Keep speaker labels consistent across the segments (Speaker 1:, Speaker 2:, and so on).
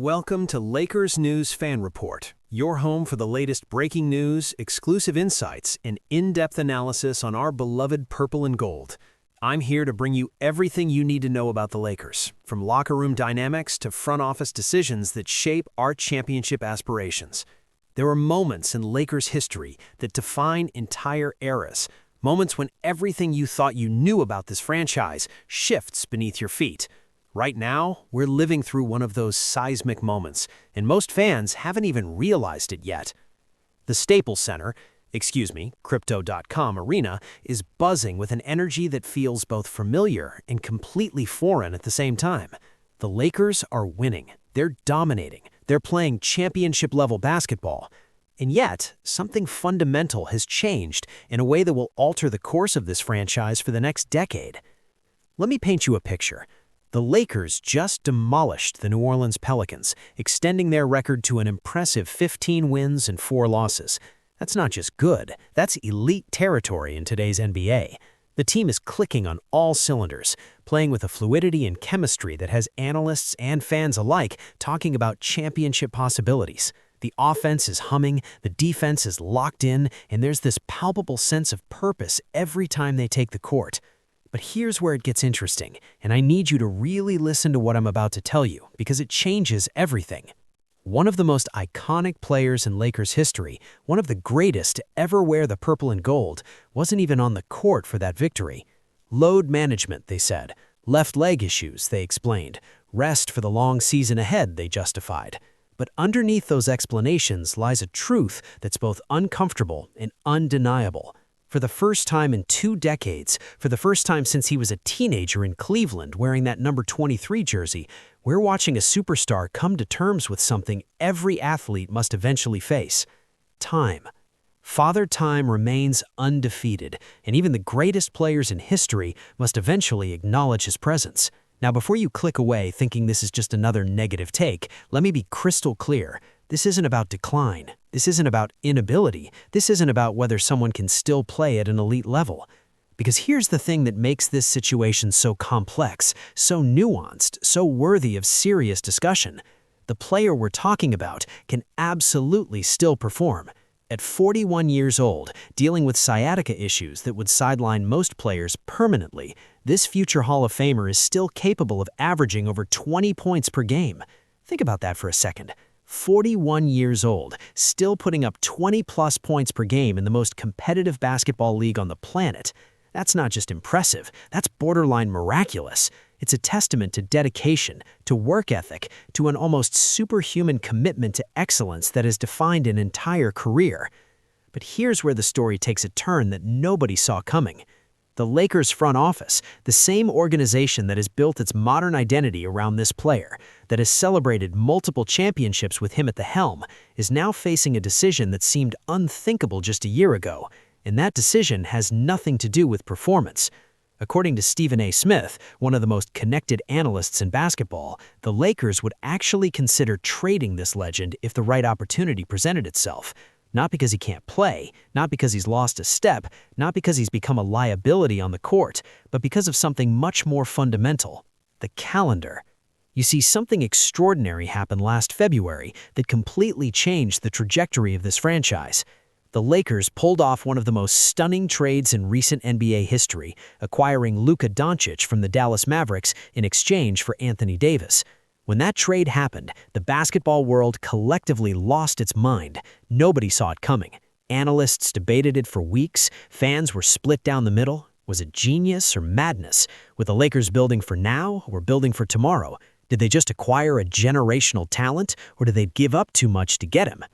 Speaker 1: Welcome to Lakers News Fan Report, your home for the latest breaking news, exclusive insights, and in-depth analysis on our beloved purple and gold. I'm here to bring you everything you need to know about the Lakers, from locker room dynamics to front office decisions that shape our championship aspirations. There are moments in Lakers history that define entire eras, moments when everything you thought you knew about this franchise shifts beneath your feet. Right now, we're living through one of those seismic moments, and most fans haven't even realized it yet. The Staples Center, Crypto.com arena, is buzzing with an energy that feels both familiar and completely foreign at the same time. The Lakers are winning. They're dominating. They're playing championship-level basketball. And yet, something fundamental has changed in a way that will alter the course of this franchise for the next decade. Let me paint you a picture. The Lakers just demolished the New Orleans Pelicans, extending their record to an impressive 15 wins and 4 losses. That's not just good, that's elite territory in today's NBA. The team is clicking on all cylinders, playing with a fluidity and chemistry that has analysts and fans alike talking about championship possibilities. The offense is humming, the defense is locked in, and there's this palpable sense of purpose every time they take the court. But here's where it gets interesting, and I need you to really listen to what I'm about to tell you, because it changes everything. One of the most iconic players in Lakers history, one of the greatest to ever wear the purple and gold, wasn't even on the court for that victory. Load management, they said. Left leg issues, they explained. Rest for the long season ahead, they justified. But underneath those explanations lies a truth that's both uncomfortable and undeniable. For the first time in 2 decades, for the first time since he was a teenager in Cleveland wearing that number 23 jersey, we're watching a superstar come to terms with something every athlete must eventually face: time. Father Time remains undefeated, and even the greatest players in history must eventually acknowledge his presence. Now, before you click away thinking this is just another negative take, let me be crystal clear. This isn't about decline. This isn't about inability. This isn't about whether someone can still play at an elite level. Because here's the thing that makes this situation so complex, so nuanced, so worthy of serious discussion. The player we're talking about can absolutely still perform. At 41 years old, dealing with sciatica issues that would sideline most players permanently, this future Hall of Famer is still capable of averaging over 20 points per game. Think about that for a second. 41 years old, still putting up 20-plus points per game in the most competitive basketball league on the planet. That's not just impressive, that's borderline miraculous. It's a testament to dedication, to work ethic, to an almost superhuman commitment to excellence that has defined an entire career. But here's where the story takes a turn that nobody saw coming. The Lakers front office, the same organization that has built its modern identity around this player, that has celebrated multiple championships with him at the helm, is now facing a decision that seemed unthinkable just a year ago, and that decision has nothing to do with performance. According to Stephen A. Smith, one of the most connected analysts in basketball, the Lakers would actually consider trading this legend if the right opportunity presented itself. Not because he can't play, not because he's lost a step, not because he's become a liability on the court, but because of something much more fundamental: the calendar. You see, something extraordinary happened last February that completely changed the trajectory of this franchise. The Lakers pulled off one of the most stunning trades in recent NBA history, acquiring Luka Doncic from the Dallas Mavericks in exchange for Anthony Davis. When that trade happened, the basketball world collectively lost its mind. Nobody saw it coming. Analysts debated it for weeks. Fans were split down the middle. Was it genius or madness? With the Lakers building for now or building for tomorrow? Did they just acquire a generational talent, or did they give up too much to get him?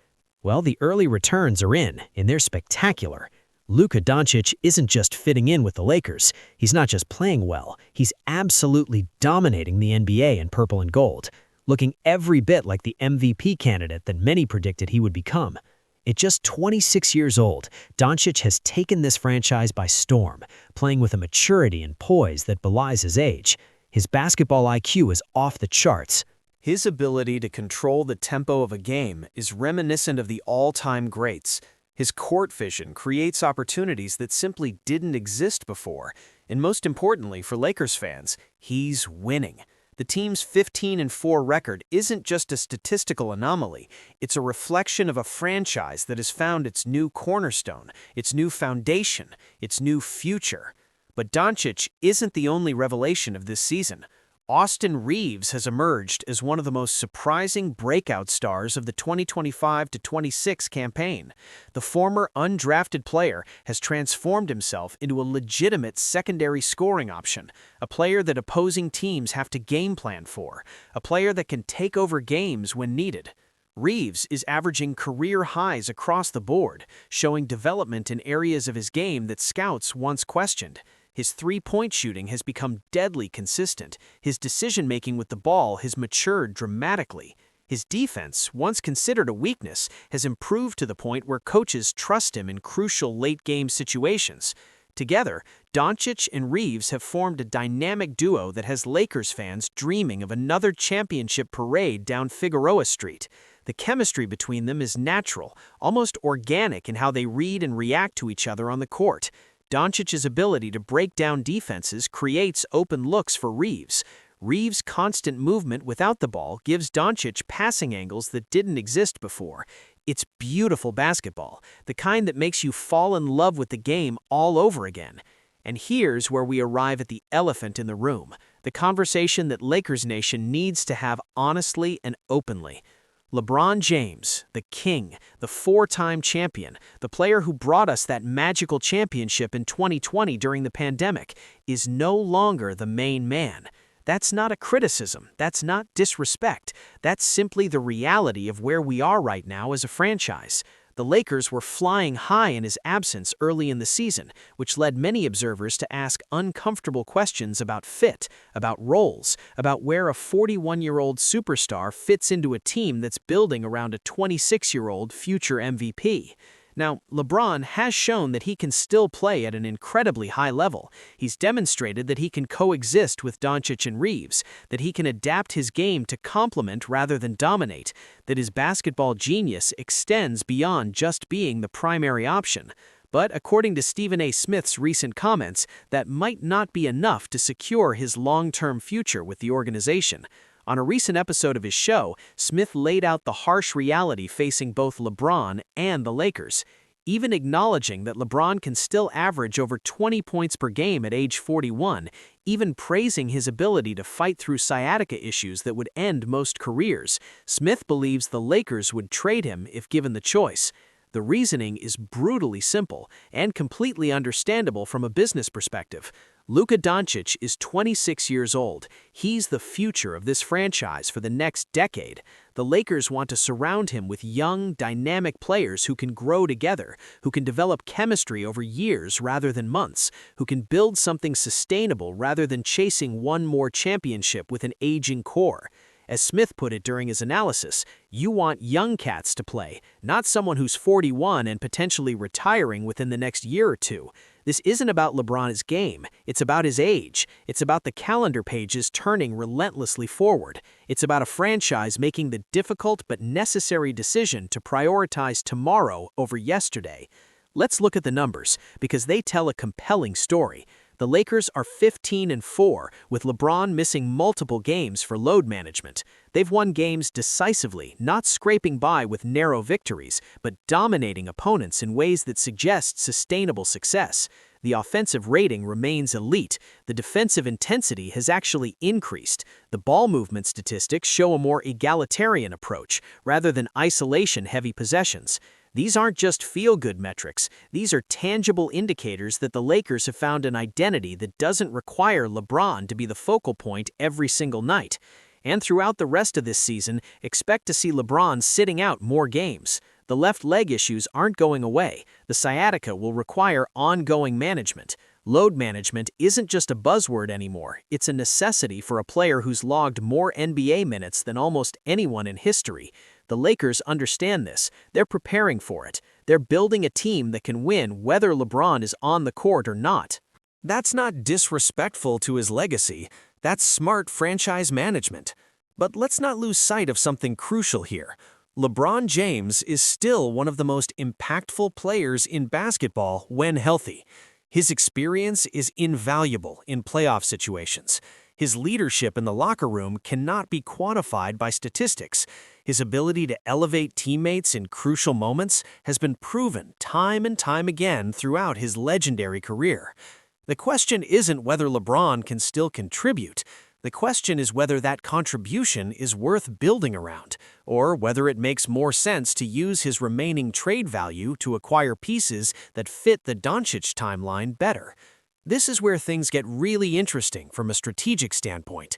Speaker 1: Well, the early returns are in, and they're spectacular. Luka Doncic isn't just fitting in with the Lakers. He's not just playing well. He's absolutely dominating the NBA in purple and gold, looking every bit like the MVP candidate that many predicted he would become. At just 26 years old, Doncic has taken this franchise by storm, playing with a maturity and poise that belies his age. His basketball IQ is off the charts. His ability to control the tempo of a game is reminiscent of the all-time greats. His court vision creates opportunities that simply didn't exist before. And most importantly for Lakers fans, he's winning. The team's 15-4 record isn't just a statistical anomaly, it's a reflection of a franchise that has found its new cornerstone, its new foundation, its new future. But Doncic isn't the only revelation of this season. Austin Reaves has emerged as one of the most surprising breakout stars of the 2025-26 campaign. The former undrafted player has transformed himself into a legitimate secondary scoring option, a player that opposing teams have to game plan for, a player that can take over games when needed. Reaves is averaging career highs across the board, showing development in areas of his game that scouts once questioned. His three-point shooting has become deadly consistent. His decision-making with the ball has matured dramatically. His defense, once considered a weakness, has improved to the point where coaches trust him in crucial late-game situations. Together, Doncic and Reaves have formed a dynamic duo that has Lakers fans dreaming of another championship parade down Figueroa Street. The chemistry between them is natural, almost organic in how they read and react to each other on the court. Doncic's ability to break down defenses creates open looks for Reaves. Reaves' constant movement without the ball gives Doncic passing angles that didn't exist before. It's beautiful basketball, the kind that makes you fall in love with the game all over again. And here's where we arrive at the elephant in the room, the conversation that Lakers Nation needs to have honestly and openly. LeBron James, the king, the four-time champion, the player who brought us that magical championship in 2020 during the pandemic, is no longer the main man. That's not a criticism. That's not disrespect. That's simply the reality of where we are right now as a franchise. The Lakers were flying high in his absence early in the season, which led many observers to ask uncomfortable questions about fit, about roles, about where a 41-year-old superstar fits into a team that's building around a 26-year-old future MVP. Now, LeBron has shown that he can still play at an incredibly high level. He's demonstrated that he can coexist with Doncic and Reaves, that he can adapt his game to complement rather than dominate, that his basketball genius extends beyond just being the primary option. But according to Stephen A. Smith's recent comments, that might not be enough to secure his long-term future with the organization. On a recent episode of his show, Smith laid out the harsh reality facing both LeBron and the Lakers, even acknowledging that LeBron can still average over 20 points per game at age 41, even praising his ability to fight through sciatica issues that would end most careers. Smith believes the Lakers would trade him if given the choice. The reasoning is brutally simple and completely understandable from a business perspective. Luka Doncic is 26 years old. He's the future of this franchise for the next decade. The Lakers want to surround him with young, dynamic players who can grow together, who can develop chemistry over years rather than months, who can build something sustainable rather than chasing one more championship with an aging core. As Smith put it during his analysis, you want young cats to play, not someone who's 41 and potentially retiring within the next year or two. This isn't about LeBron's game, it's about his age. It's about the calendar pages turning relentlessly forward. It's about a franchise making the difficult but necessary decision to prioritize tomorrow over yesterday. Let's look at the numbers, because they tell a compelling story. The Lakers are 15-4, with LeBron missing multiple games for load management. They've won games decisively, not scraping by with narrow victories, but dominating opponents in ways that suggest sustainable success. The offensive rating remains elite. The defensive intensity has actually increased. The ball movement statistics show a more egalitarian approach, rather than isolation-heavy possessions. These aren't just feel-good metrics. These are tangible indicators that the Lakers have found an identity that doesn't require LeBron to be the focal point every single night. And throughout the rest of this season, expect to see LeBron sitting out more games. The left leg issues aren't going away. The sciatica will require ongoing management. Load management isn't just a buzzword anymore. It's a necessity for a player who's logged more NBA minutes than almost anyone in history. The Lakers understand this. They're preparing for it. They're building a team that can win whether LeBron is on the court or not. That's not disrespectful to his legacy. That's smart franchise management. But let's not lose sight of something crucial here. LeBron James is still one of the most impactful players in basketball when healthy. His experience is invaluable in playoff situations. His leadership in the locker room cannot be quantified by statistics. His ability to elevate teammates in crucial moments has been proven time and time again throughout his legendary career. The question isn't whether LeBron can still contribute. The question is whether that contribution is worth building around, or whether it makes more sense to use his remaining trade value to acquire pieces that fit the Doncic timeline better. This is where things get really interesting from a strategic standpoint.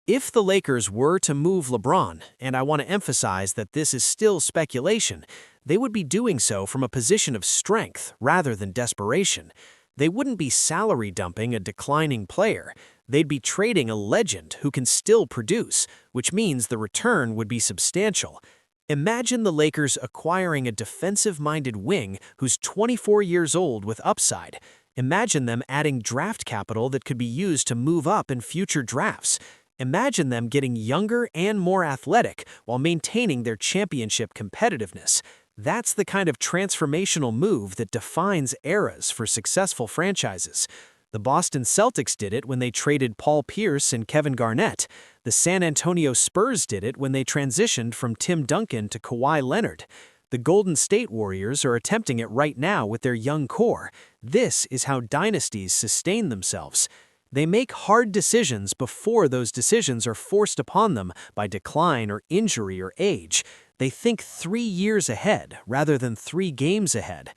Speaker 1: If the Lakers were to move LeBron, and I want to emphasize that this is still speculation, they would be doing so from a position of strength rather than desperation. They wouldn't be salary dumping a declining player. They'd be trading a legend who can still produce, which means the return would be substantial. Imagine the Lakers acquiring a defensive-minded wing who's 24 years old with upside. Imagine them adding draft capital that could be used to move up in future drafts. Imagine them getting younger and more athletic while maintaining their championship competitiveness. That's the kind of transformational move that defines eras for successful franchises. The Boston Celtics did it when they traded Paul Pierce and Kevin Garnett. The San Antonio Spurs did it when they transitioned from Tim Duncan to Kawhi Leonard. The Golden State Warriors are attempting it right now with their young core. This is how dynasties sustain themselves. They make hard decisions before those decisions are forced upon them by decline or injury or age. They think 3 years ahead rather than 3 games ahead.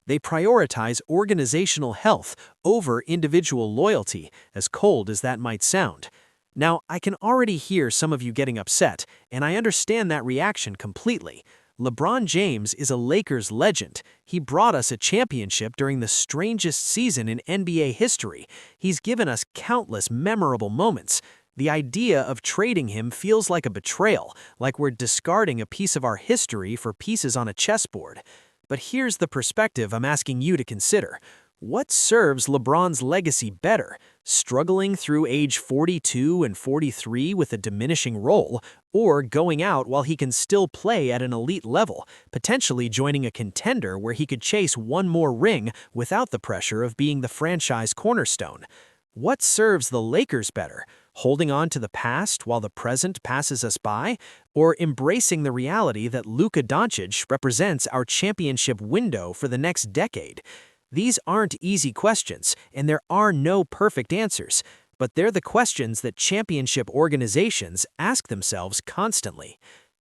Speaker 1: They prioritize organizational health over individual loyalty, as cold as that might sound. Now, I can already hear some of you getting upset, and I understand that reaction completely. LeBron James is a Lakers legend. He brought us a championship during the strangest season in NBA history. He's given us countless memorable moments. The idea of trading him feels like a betrayal, like we're discarding a piece of our history for pieces on a chessboard. But here's the perspective I'm asking you to consider. What serves LeBron's legacy better? Struggling through age 42 and 43 with a diminishing role, or going out while he can still play at an elite level, potentially joining a contender where he could chase one more ring without the pressure of being the franchise cornerstone? What serves the Lakers better? Holding on to the past while the present passes us by, or embracing the reality that Luka Doncic represents our championship window for the next decade? These aren't easy questions, and there are no perfect answers, but they're the questions that championship organizations ask themselves constantly.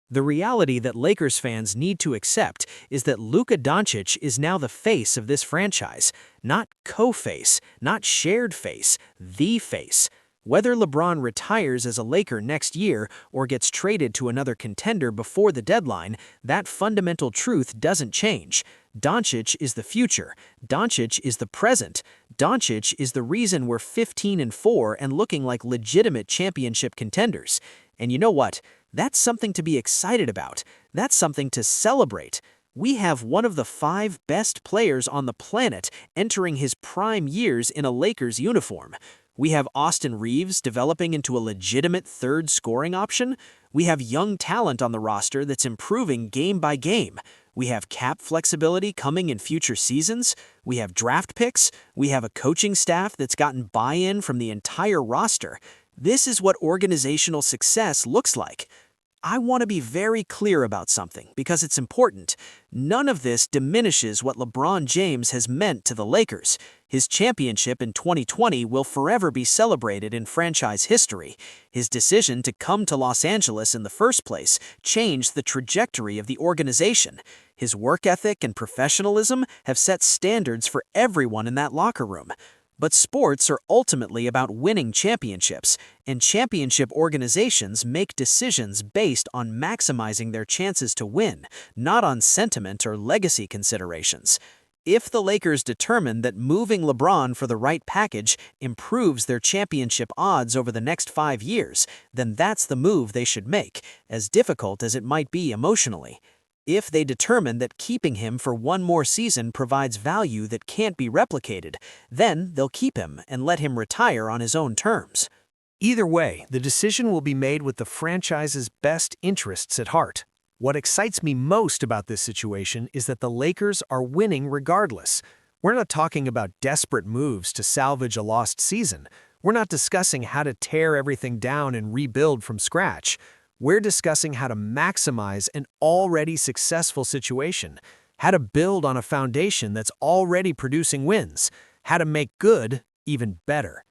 Speaker 1: The reality that Lakers fans need to accept is that Luka Doncic is now the face of this franchise, not co-face, not shared face, the face. Whether LeBron retires as a Laker next year or gets traded to another contender before the deadline, that fundamental truth doesn't change. Doncic is the future. Doncic is the present. Doncic is the reason we're 15-4 and looking like legitimate championship contenders. And you know what? That's something to be excited about. That's something to celebrate. We have one of the 5 best players on the planet entering his prime years in a Lakers uniform. We have Austin Reeves developing into a legitimate third scoring option. We have young talent on the roster that's improving game by game. We have cap flexibility coming in future seasons. We have draft picks. We have a coaching staff that's gotten buy-in from the entire roster. This is what organizational success looks like. I want to be very clear about something because it's important. None of this diminishes what LeBron James has meant to the Lakers. His championship in 2020 will forever be celebrated in franchise history. His decision to come to Los Angeles in the first place changed the trajectory of the organization. His work ethic and professionalism have set standards for everyone in that locker room. But sports are ultimately about winning championships, and championship organizations make decisions based on maximizing their chances to win, not on sentiment or legacy considerations. If the Lakers determine that moving LeBron for the right package improves their championship odds over the next 5 years, then that's the move they should make, as difficult as it might be emotionally. If they determine that keeping him for one more season provides value that can't be replicated, then they'll keep him and let him retire on his own terms. Either way, the decision will be made with the franchise's best interests at heart. What excites me most about this situation is that the Lakers are winning regardless. We're not talking about desperate moves to salvage a lost season. We're not discussing how to tear everything down and rebuild from scratch. We're discussing how to maximize an already successful situation, how to build on a foundation that's already producing wins, how to make good even better.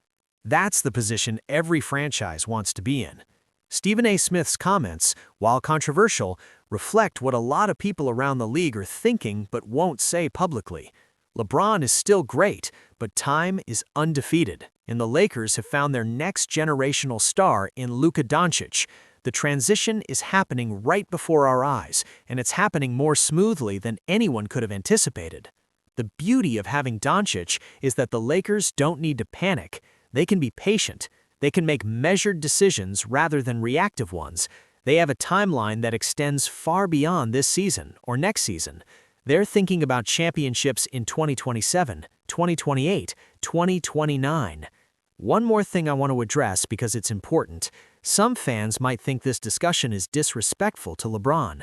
Speaker 1: That's the position every franchise wants to be in. Stephen A. Smith's comments, while controversial, reflect what a lot of people around the league are thinking but won't say publicly. LeBron is still great, but time is undefeated, and the Lakers have found their next generational star in Luka Doncic. The transition is happening right before our eyes, and it's happening more smoothly than anyone could have anticipated. The beauty of having Doncic is that the Lakers don't need to panic. They can be patient. They can make measured decisions rather than reactive ones. They have a timeline that extends far beyond this season or next season. They're thinking about championships in 2027, 2028, 2029. One more thing I want to address because it's important. Some fans might think this discussion is disrespectful to LeBron.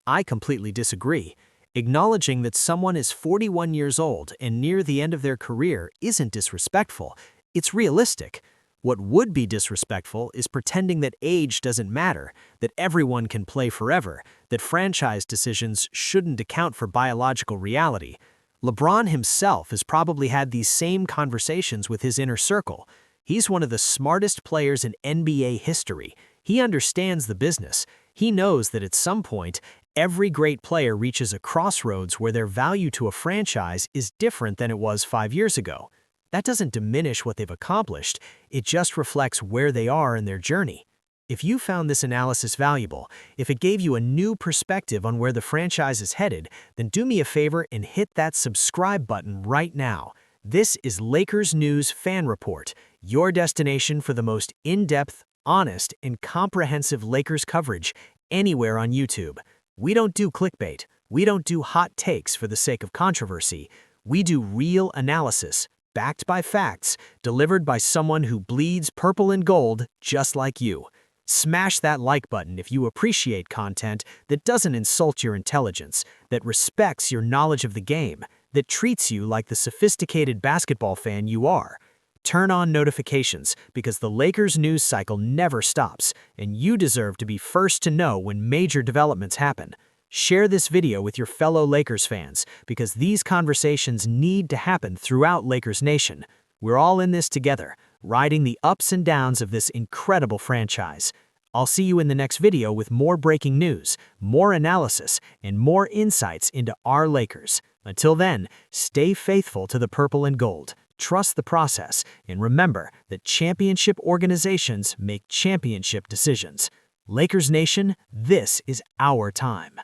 Speaker 1: I completely disagree. Acknowledging that someone is 41 years old and near the end of their career isn't disrespectful. It's realistic. What would be disrespectful is pretending that age doesn't matter, that everyone can play forever, that franchise decisions shouldn't account for biological reality. LeBron himself has probably had these same conversations with his inner circle. He's one of the smartest players in NBA history. He understands the business. He knows that at some point, every great player reaches a crossroads where their value to a franchise is different than it was 5 years ago. That doesn't diminish what they've accomplished, it just reflects where they are in their journey. If you found this analysis valuable, if it gave you a new perspective on where the franchise is headed, then do me a favor and hit that subscribe button right now. This is Lakers News Fan Report, your destination for the most in-depth, honest, and comprehensive Lakers coverage anywhere on YouTube. We don't do clickbait. We don't do hot takes for the sake of controversy. We do real analysis, backed by facts, delivered by someone who bleeds purple and gold just like you. Smash that like button if you appreciate content that doesn't insult your intelligence, that respects your knowledge of the game, that treats you like the sophisticated basketball fan you are. Turn on notifications because the Lakers news cycle never stops, and you deserve to be first to know when major developments happen. Share this video with your fellow Lakers fans because these conversations need to happen throughout Lakers Nation. We're all in this together, riding the ups and downs of this incredible franchise. I'll see you in the next video with more breaking news, more analysis, and more insights into our Lakers. Until then, stay faithful to the purple and gold, trust the process, and remember that championship organizations make championship decisions. Lakers Nation, this is our time.